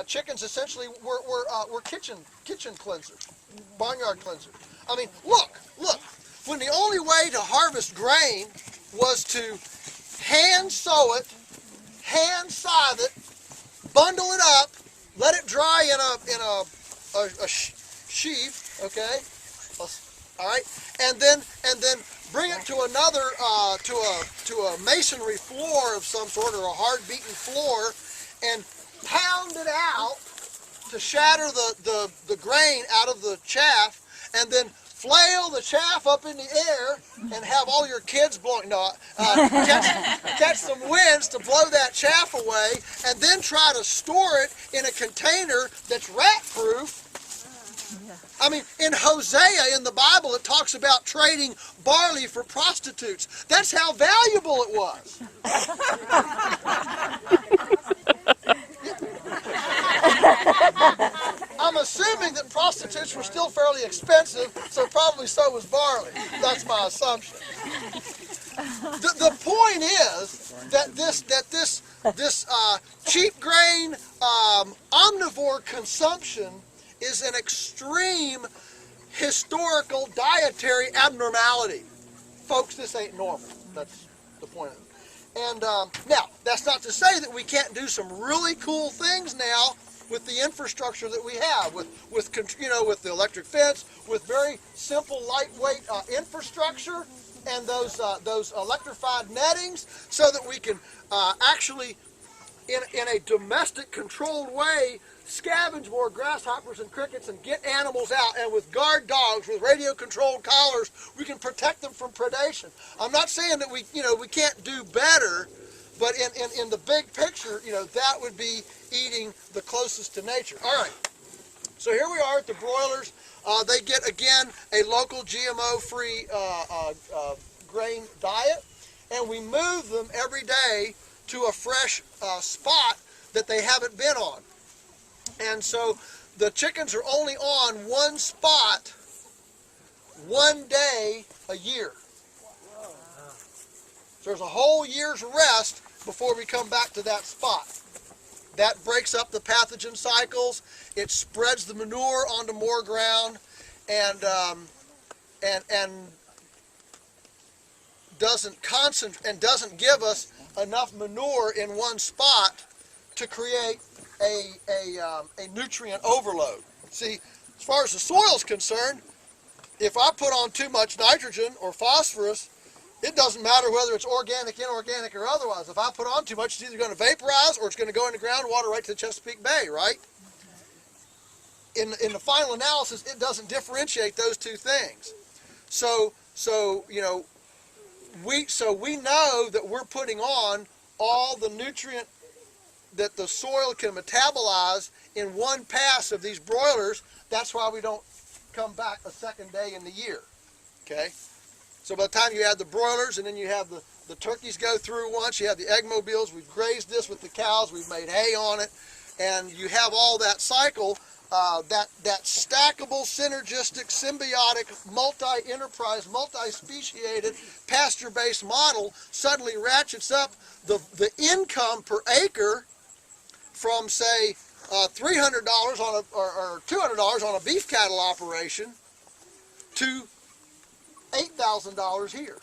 chickens essentially were kitchen cleansers, barnyard cleansers. I mean, look. When the only way to harvest grain was to hand sow it, hand scythe it, bundle it up, let it dry in a sheaf, okay, all right, and then bring it to another to a masonry floor of some sort, or a hard beaten floor, and pound it out to shatter the grain out of the chaff, and then flail the chaff up in the air and have all your kids blowing, catch some winds to blow that chaff away, and then try to store it in a container that's rat-proof. I mean, in Hosea in the Bible, it talks about trading barley for prostitutes. That's how valuable it was. I'm assuming that prostitutes were still fairly expensive, so probably so was barley. That's my assumption. The point is that this cheap grain omnivore consumption is an extreme historical dietary abnormality. Folks, this ain't normal. That's the point of it. And now, that's not to say that we can't do some really cool things now with the infrastructure that we have, with the electric fence, with very simple, lightweight infrastructure, and those electrified nettings, so that we can actually, in a domestic, controlled way, scavenge more grasshoppers and crickets and get animals out. And with guard dogs, with radio-controlled collars, we can protect them from predation. I'm not saying that we can't do better, but in the big picture, that would be eating the closest to nature. All right. So here we are at the broilers. They get, again, a local GMO-free grain diet, and we move them every day to a fresh spot that they haven't been on. And so the chickens are only on one spot one day a year. So there's a whole year's rest before we come back to that spot. That breaks up the pathogen cycles. It spreads the manure onto more ground, and doesn't give us enough manure in one spot to create a nutrient overload. See, as far as the soil is concerned, if I put on too much nitrogen or phosphorus, it doesn't matter whether it's organic, inorganic, or otherwise. If I put on too much, it's either going to vaporize or it's going to go into groundwater right to the Chesapeake Bay, right? In the final analysis, it doesn't differentiate those two things. So we know that we're putting on all the nutrient that the soil can metabolize in one pass of these broilers. That's why we don't come back a second day in the year. Okay? So by the time you add the broilers, and then you have the turkeys go through once, you have the egg mobiles, we've grazed this with the cows, we've made hay on it, and you have all that cycle, that stackable, synergistic, symbiotic, multi-enterprise, multi-speciated, pasture-based model suddenly ratchets up the income per acre from, say, $300 on or $200 on a beef cattle operation to $8,000 here.